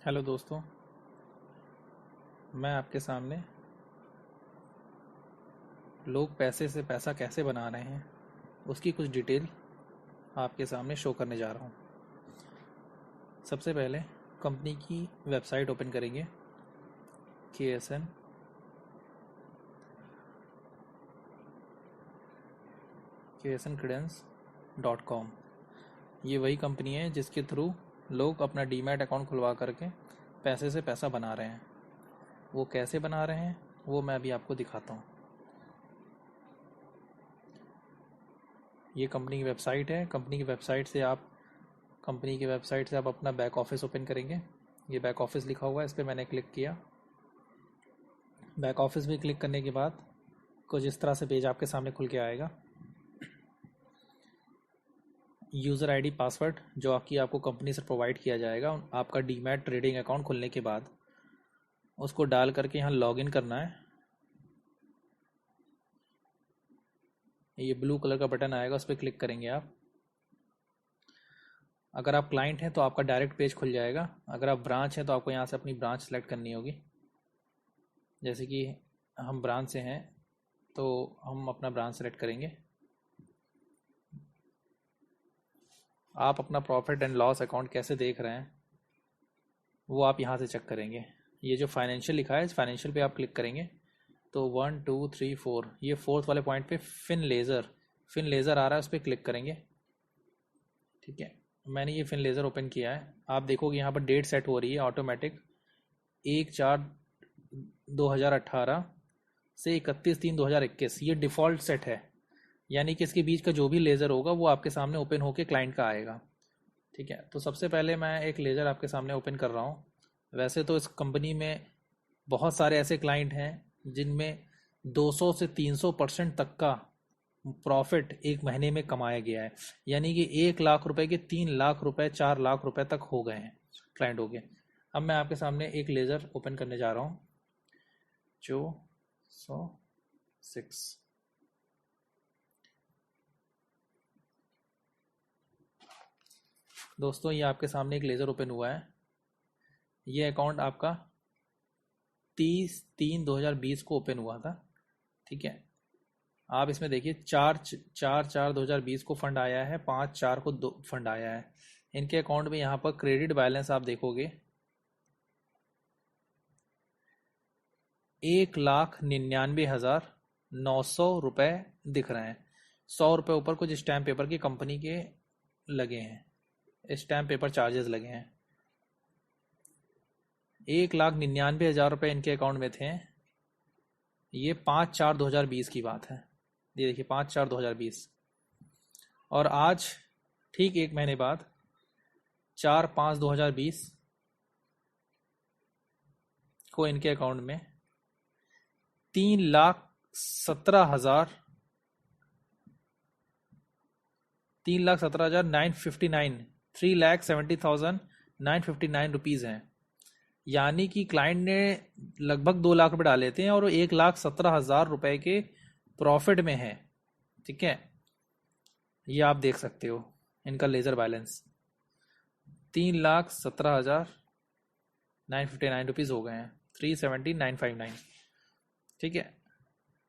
Hello दोस्तों। मैं आपके सामने लोग पैसे से पैसा कैसे बना रहे हैं उसकी कुछ डिटेल आपके सामने शो करने जा रहा हूँ। सबसे पहले कंपनी की वेबसाइट ओपन करेंगे, KSN Credence.com। ये वही कंपनी है जिसके थ्रू लोग अपना डीमैट अकाउंट खुलवा करके पैसे से पैसा बना रहे हैं। वो कैसे बना रहे हैं वो मैं अभी आपको दिखाता हूँ। ये कंपनी की वेबसाइट है। कंपनी की वेबसाइट से आप अपना बैक ऑफिस ओपन करेंगे। ये बैक ऑफिस लिखा हुआ है, इस पर मैंने क्लिक किया। बैक ऑफिस में क्लिक करने के बाद कुछ इस तरह से पेज आपके सामने खुल के आएगा। यूज़र आईडी पासवर्ड जो आपको कंपनी से प्रोवाइड किया जाएगा आपका डीमैट ट्रेडिंग अकाउंट खुलने के बाद, उसको डाल करके यहाँ लॉगिन करना है। ये ब्लू कलर का बटन आएगा, उस पर क्लिक करेंगे आप। अगर आप क्लाइंट हैं तो आपका डायरेक्ट पेज खुल जाएगा। अगर आप ब्रांच हैं तो आपको यहाँ से अपनी ब्रांच सेलेक्ट करनी होगी। जैसे कि हम ब्रांच से हैं तो हम अपना ब्रांच सेलेक्ट करेंगे। आप अपना प्रॉफिट एंड लॉस अकाउंट कैसे देख रहे हैं वो आप यहाँ से चेक करेंगे। ये जो फाइनेंशियल लिखा है, इस फाइनेंशियल पे आप क्लिक करेंगे तो 1 2 3 4 ये फोर्थ वाले पॉइंट पे फिन लेज़र आ रहा है, उस पर क्लिक करेंगे। ठीक है, मैंने ये फिन लेज़र ओपन किया है। आप देखोगे यहाँ पर डेट सेट हो रही है ऑटोमेटिक 1/4/2018 से 31/3/2021। ये डिफ़ॉल्ट सेट है, यानी कि इसके बीच का जो भी लेज़र होगा वो आपके सामने ओपन होके क्लाइंट का आएगा। ठीक है, तो सबसे पहले मैं एक लेज़र आपके सामने ओपन कर रहा हूँ। वैसे तो इस कंपनी में बहुत सारे ऐसे क्लाइंट हैं जिनमें 200 से 300% तक का प्रॉफिट एक महीने में कमाया गया है, यानी कि 1 लाख रुपए के 3 लाख रुपए 4 लाख रुपए तक हो गए हैं क्लाइंट हो गए। अब मैं आपके सामने एक लेज़र ओपन करने जा रहा हूँ जो 106। दोस्तों, ये आपके सामने एक लेज़र ओपन हुआ है। ये अकाउंट आपका 30/3/2020 को ओपन हुआ था। ठीक है, आप इसमें देखिए 4/4/2020 को फंड आया है, 5/4 को दो फंड आया है। इनके अकाउंट में यहाँ पर क्रेडिट बैलेंस आप देखोगे 1,99,900 रुपये दिख रहे हैं। 100 रुपये ऊपर कुछ स्टैम्प पेपर की कंपनी के लगे हैं, स्टैम्प पेपर चार्जेस लगे हैं। 1,99,000 रुपये इनके अकाउंट में थे। ये 5/4/2020 की बात है। ये देखिए 5/4/2020। और आज ठीक एक महीने बाद 4/5/2020 को इनके अकाउंट में 3,17,000 3,17,959 3,70,959 हैं। यानी कि क्लाइंट ने लगभग 2 लाख रुपए डाले थे और 1,17,000 रुपए के प्रॉफिट में है। ठीक है, ये आप देख सकते हो इनका लेजर बैलेंस 3,17,959 हो गए हैं, 370,959। ठीक है,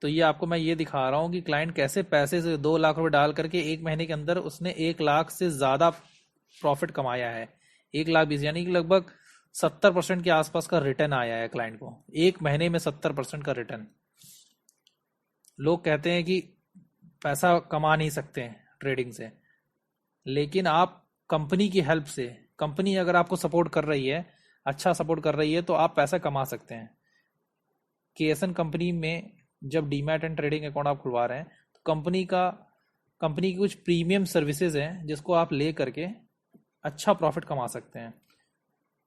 तो ये आपको मैं ये दिखा रहा हूँ कि क्लाइंट कैसे पैसे से 2 लाख रुपए डाल करके एक महीने के अंदर उसने 1 लाख से ज़्यादा प्रॉफिट कमाया है। 1,20,000 यानी कि लगभग 70% के आसपास का रिटर्न आया है क्लाइंट को एक महीने में। 70% का रिटर्न। लोग कहते हैं कि पैसा कमा नहीं सकते ट्रेडिंग से, लेकिन आप कंपनी की हेल्प से, कंपनी अगर आपको सपोर्ट कर रही है, अच्छा सपोर्ट कर रही है, तो आप पैसा कमा सकते हैं। केएसएन कंपनी में जब डीमैट एंड ट्रेडिंग अकाउंट आप खुलवा रहे हैं तो कंपनी की कुछ प्रीमियम सर्विसेज हैं जिसको आप ले करके अच्छा प्रॉफिट कमा सकते हैं।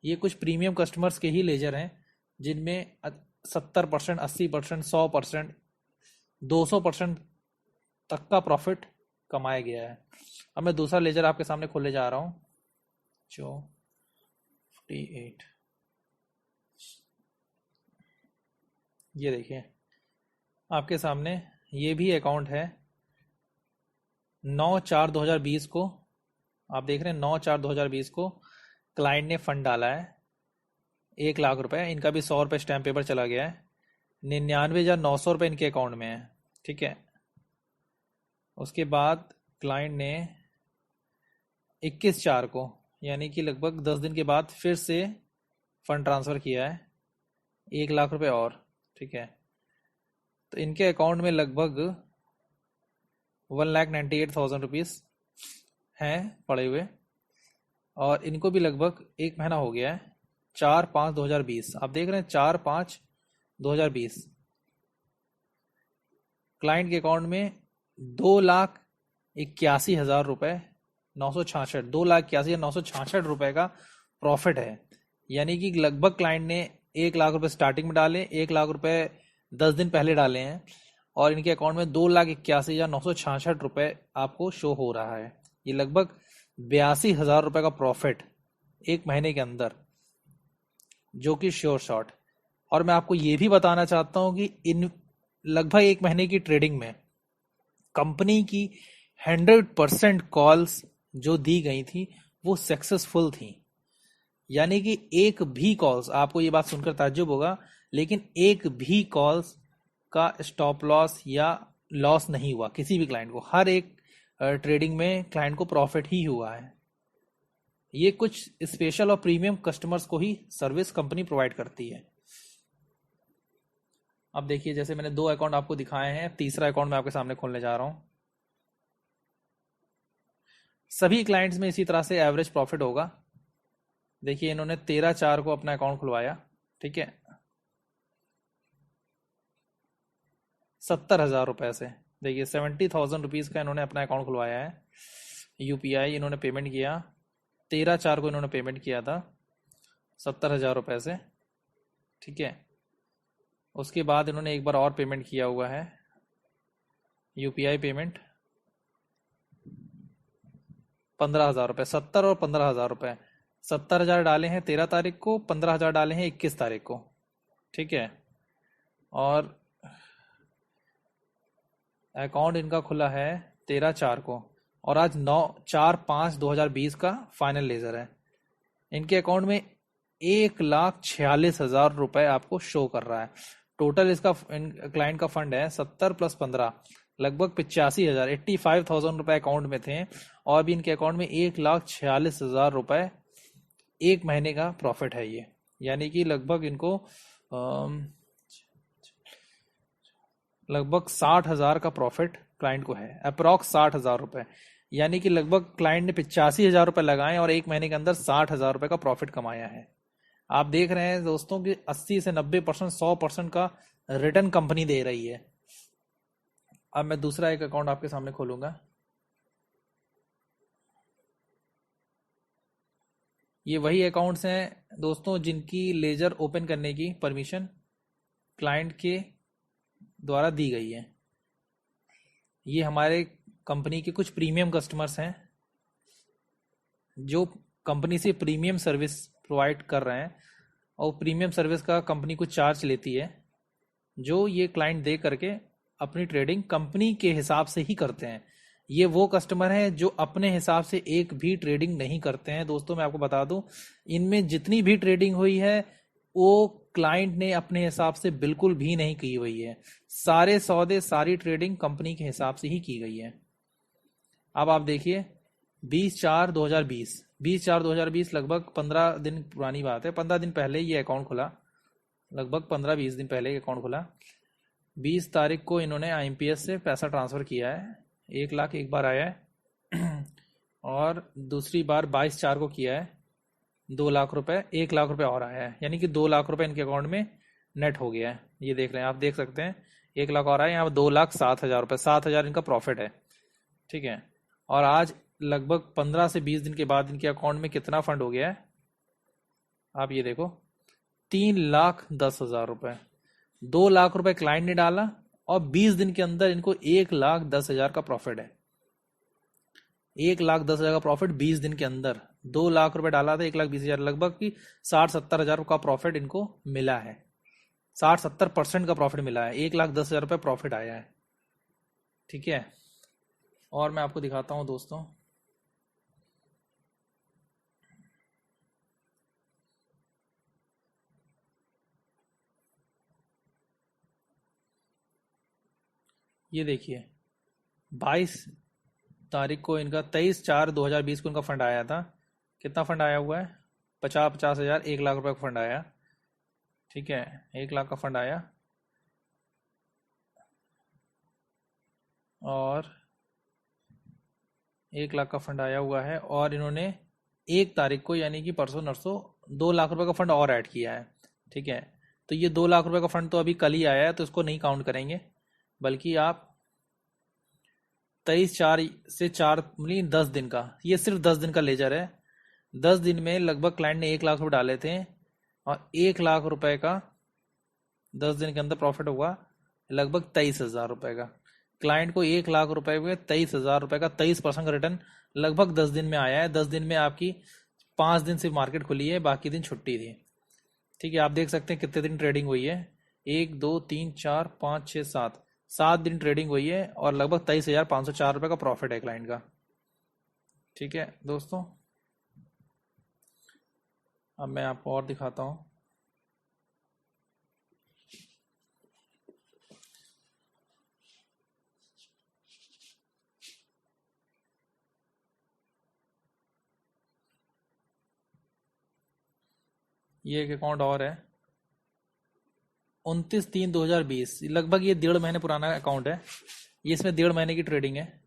ये कुछ प्रीमियम कस्टमर्स के ही लेजर हैं जिनमें 70%, 80%, 100%, 200% तक का प्रॉफिट कमाया गया है। अब मैं दूसरा लेजर आपके सामने खोलने जा रहा हूँ जो 48। ये देखिए आपके सामने ये भी अकाउंट है। 9/4/2020 को आप देख रहे हैं, 9/4/2020 को क्लाइंट ने फंड डाला है 1 लाख रुपए, इनका भी 100 रुपये स्टैम्प पेपर चला गया है। 99,900 रुपये इनके अकाउंट में है। ठीक है। उसके बाद क्लाइंट ने 21/4 को, यानी कि लगभग 10 दिन के बाद फिर से फंड ट्रांसफ़र किया है 1 लाख रुपए और। ठीक है। तो इनके अकाउंट में लगभग 1,98,000 रुपीज़ हैं पड़े हुए, और इनको भी लगभग 1 महीना हो गया है। 4/5/2020, आप देख रहे हैं 4/5/2020 क्लाइंट के अकाउंट में 2,81,000 रुपये 966, 2,81,966 रुपये का प्रॉफिट है। यानी कि लगभग क्लाइंट ने 1 लाख रुपए स्टार्टिंग में डाले, 1 लाख रुपए 10 दिन पहले डाले हैं, और इनके अकाउंट में 2,81,966 रुपये आपको शो हो रहा है। ये लगभग 82,000 रुपये का प्रॉफिट 1 महीने के अंदर, जो कि श्योर शॉट। और मैं आपको ये भी बताना चाहता हूं कि इन लगभग 1 महीने की ट्रेडिंग में कंपनी की 100% कॉल्स जो दी गई थी वो सक्सेसफुल थी। यानी कि एक भी कॉल्स, आपको ये बात सुनकर ताज्जुब होगा, लेकिन एक भी कॉल्स का स्टॉप लॉस या लॉस नहीं हुआ किसी भी क्लाइंट को। हर एक ट्रेडिंग में क्लाइंट को प्रॉफिट ही हुआ है। ये कुछ स्पेशल और प्रीमियम कस्टमर्स को ही सर्विस कंपनी प्रोवाइड करती है। अब देखिए, जैसे मैंने 2 अकाउंट आपको दिखाए हैं, तीसरा अकाउंट मैं आपके सामने खोलने जा रहा हूं। सभी क्लाइंट्स में इसी तरह से एवरेज प्रॉफिट होगा। देखिए, इन्होंने 13/4 को अपना अकाउंट खुलवाया। ठीक है। 70,000 रुपए से, देखिए 70,000 रुपीज़ का इन्होंने अपना अकाउंट खुलवाया है। यूपीआई इन्होंने पेमेंट किया, 13/4 को इन्होंने पेमेंट किया था 70,000 रुपए से। ठीक है। उसके बाद इन्होंने एक बार और पेमेंट किया हुआ है, यूपीआई पेमेंट 15,000 रुपये, 70 और 15,000 रुपये। 70,000 डाले हैं 13 तारीख को, 15,000 डाले हैं 21 तारीख को। ठीक है। और अकाउंट इनका खुला है 13/4 को, और आज 9/4/5/2020 का फाइनल लेजर है। इनके अकाउंट में 1,46,000 रुपये आपको शो कर रहा है। टोटल इसका क्लाइंट का फंड है 70 + 15, लगभग 85,000, 85,000 रुपये अकाउंट में थे, और भी इनके अकाउंट में 1,46,000 रुपये 1 महीने का प्रॉफिट है ये। यानी कि लगभग इनको लगभग 60,000 का प्रॉफिट क्लाइंट को है, अप्रॉक्स 60,000 रुपये। यानी कि लगभग क्लाइंट ने 85,000 रुपये लगाए और 1 महीने के अंदर 60,000 रुपये का प्रॉफिट कमाया है। आप देख रहे हैं दोस्तों कि 80 से 90%, 100% का रिटर्न कंपनी दे रही है। अब मैं दूसरा एक अकाउंट आपके सामने खोलूंगा। ये वही अकाउंट्स हैं दोस्तों जिनकी लेजर ओपन करने की परमिशन क्लाइंट के द्वारा दी गई है। ये हमारे कंपनी के कुछ प्रीमियम कस्टमर्स हैं जो कंपनी से प्रीमियम सर्विस प्रोवाइड कर रहे हैं, और प्रीमियम सर्विस का कंपनी कुछ चार्ज लेती है, जो ये क्लाइंट दे करके अपनी ट्रेडिंग कंपनी के हिसाब से ही करते हैं। ये वो कस्टमर हैं जो अपने हिसाब से एक भी ट्रेडिंग नहीं करते हैं। दोस्तों मैं आपको बता दूं, इनमें जितनी भी ट्रेडिंग हुई है वो क्लाइंट ने अपने हिसाब से बिल्कुल भी नहीं की हुई है। सारे सौदे, सारी ट्रेडिंग कंपनी के हिसाब से ही की गई है। अब आप देखिए 20/4/2020, 20/4/2020 लगभग 15 दिन पुरानी बात है। 15 दिन पहले ये अकाउंट खुला, लगभग 15-20 दिन पहले ये अकाउंट खुला। 20 तारीख को इन्होंने आईएमपीएस से पैसा ट्रांसफ़र किया है, 1 लाख एक बार आया है, और दूसरी बार 22/4 को किया है 2 लाख रुपए, 1 लाख रुपए और आया है। यानी कि 2 लाख रुपए इनके अकाउंट में नेट हो गया है। ये देख रहे हैं, आप देख सकते हैं 1 लाख और आया है, यहाँ 2,07,000 रुपये, 7,000 इनका प्रॉफिट है। ठीक है। और आज लगभग 15 से 20 दिन के बाद इनके अकाउंट में कितना फंड हो गया है, आप ये देखो, 3,10,000 रुपये। 2 लाख रुपए क्लाइंट ने डाला और 20 दिन के अंदर इनको 1,10,000 का प्रॉफिट है। 1,10,000 का प्रॉफिट 20 दिन के अंदर। 2 लाख रुपए डाला था, 1,20,000, लगभग की 60-70 हजार का प्रॉफिट इनको मिला है। 60-70% का प्रॉफिट मिला है, 1,10,000 रुपये प्रॉफिट आया है। ठीक है। और मैं आपको दिखाता हूं दोस्तों, ये देखिए 22 तारीख को इनका 23/4/2020 को इनका फंड आया था। कितना फंड आया हुआ है? 50,000 1 लाख रुपए का फंड आया। ठीक है, 1 लाख का फंड आया। और 1 लाख का फंड आया हुआ है, और इन्होंने 1 तारीख को यानी कि परसों नरसों 2 लाख रुपए का फंड और ऐड किया है। ठीक है, तो ये 2 लाख रुपए का फंड तो अभी कल ही आया है, तो इसको नहीं काउंट करेंगे, बल्कि आप 23/4 से 4 मतलब 10 दिन का, ये सिर्फ 10 दिन का लेजर है। 10 दिन में लगभग क्लाइंट ने 1 लाख रुपए डाले थे, और 1 लाख रुपए का 10 दिन के अंदर प्रॉफिट हुआ लगभग 23,000 रुपए का। क्लाइंट को 1 लाख रुपए में 23,000 रुपए का 23% का रिटर्न लगभग 10 दिन में आया है। 10 दिन में आपकी 5 दिन से मार्केट खुली है, बाकी दिन छुट्टी थी। ठीक है, आप देख सकते हैं कितने दिन ट्रेडिंग हुई है। 1 2 3 4 5 6 7 7 दिन ट्रेडिंग हुई है, और लगभग 23,504 रुपए का प्रॉफिट है क्लाइंट का। ठीक है दोस्तों, अब मैं आपको और दिखाता हूँ। ये एक अकाउंट और है, 29/3/2020, लगभग ये 1.5 महीने पुराना अकाउंट है। ये इसमें 1.5 महीने की ट्रेडिंग है।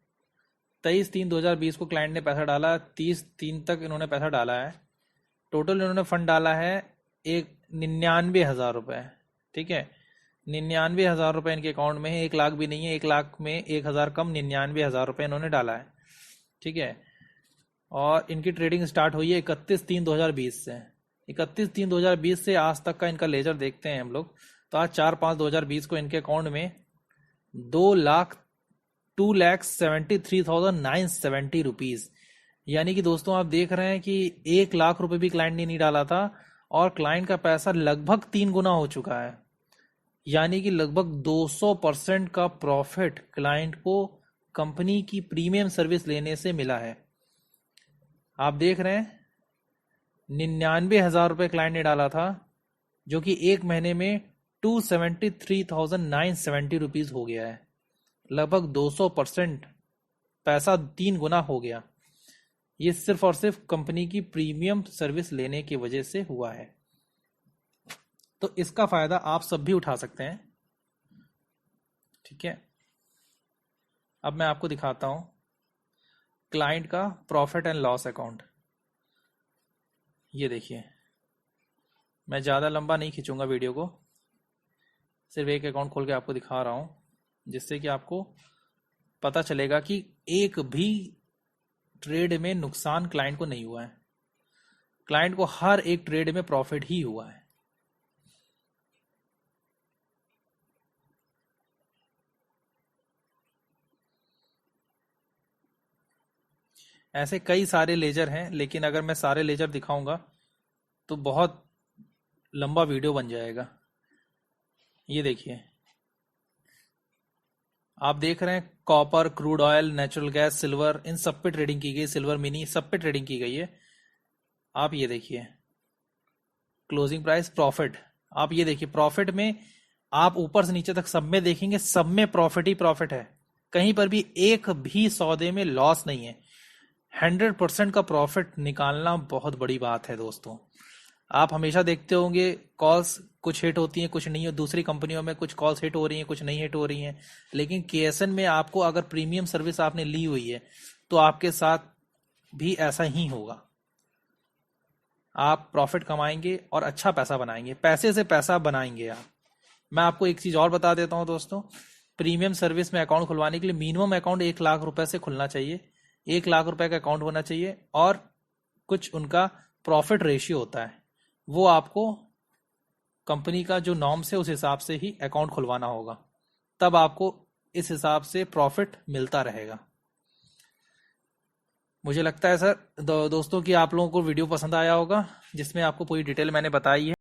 23/3/2020 को क्लाइंट ने पैसा डाला, 30/3 तक इन्होंने पैसा डाला है। टोटल इन्होंने फंड डाला है 99,000 रुपये। ठीक है, 99,000 रुपये इनके अकाउंट में है। 1 लाख भी नहीं है, 1 लाख में 1,000 कम, 99,000 रुपये इन्होंने डाला है। ठीक है, और इनकी ट्रेडिंग स्टार्ट हुई है 31/3/2020 से। 31/3/2020 से आज तक का इनका लेजर देखते हैं हम लोग, तो आज 4/5/2020 को इनके अकाउंट में 2,73,970 रुपीज, यानी कि दोस्तों आप देख रहे हैं कि 1 लाख रुपए भी क्लाइंट ने नहीं डाला था, और क्लाइंट का पैसा लगभग 3 गुना हो चुका है। यानी कि लगभग 200% का प्रॉफिट क्लाइंट को कंपनी की प्रीमियम सर्विस लेने से मिला है। आप देख रहे हैं 99,000 रुपये क्लाइंट ने डाला था, जो कि 1 महीने में 273,970 रुपीज हो गया है। लगभग 200% पैसा 3 गुना हो गया। ये सिर्फ और सिर्फ कंपनी की प्रीमियम सर्विस लेने की वजह से हुआ है। तो इसका फायदा आप सब भी उठा सकते हैं। ठीक है, अब मैं आपको दिखाता हूं क्लाइंट का प्रॉफिट एंड लॉस अकाउंट। ये देखिए, मैं ज़्यादा लंबा नहीं खींचूंगा वीडियो को, सिर्फ एक अकाउंट खोल के आपको दिखा रहा हूं, जिससे कि आपको पता चलेगा कि एक भी ट्रेड में नुकसान क्लाइंट को नहीं हुआ है। क्लाइंट को हर एक ट्रेड में प्रॉफिट ही हुआ है। ऐसे कई सारे लेजर हैं, लेकिन अगर मैं सारे लेजर दिखाऊंगा तो बहुत लंबा वीडियो बन जाएगा। ये देखिए, आप देख रहे हैं copper, crude oil, natural gas, silver, इन सब पे ट्रेडिंग की गई, सिल्वर मिनी, सब पे ट्रेडिंग की गई है। आप ये देखिए क्लोजिंग प्राइस, प्रॉफिट, आप ये देखिए प्रॉफिट में आप ऊपर से नीचे तक सब में देखेंगे, सब में प्रॉफिट ही प्रॉफिट है। कहीं पर भी एक भी सौदे में लॉस नहीं है। 100% का प्रॉफिट निकालना बहुत बड़ी बात है दोस्तों। आप हमेशा देखते होंगे कॉल्स कुछ हिट होती हैं, कुछ नहीं हो। दूसरी कंपनियों में कुछ कॉल्स हिट हो रही हैं, कुछ नहीं हिट हो रही हैं, लेकिन केएसएन में आपको अगर प्रीमियम सर्विस आपने ली हुई है तो आपके साथ भी ऐसा ही होगा। आप प्रॉफिट कमाएंगे और अच्छा पैसा बनाएंगे, पैसे से पैसा बनाएंगे आप। मैं आपको एक चीज और बता देता हूं दोस्तों, प्रीमियम सर्विस में अकाउंट खुलवाने के लिए मिनिमम अकाउंट 1 लाख रुपए से खुलना चाहिए। 1 लाख रुपए का अकाउंट होना चाहिए, और कुछ उनका प्रॉफिट रेशियो होता है, वो आपको कंपनी का जो नॉर्म्स है उस हिसाब से ही अकाउंट खुलवाना होगा, तब आपको इस हिसाब से प्रॉफिट मिलता रहेगा। मुझे लगता है सर दोस्तों कि आप लोगों को वीडियो पसंद आया होगा, जिसमें आपको पूरी डिटेल मैंने बताई है।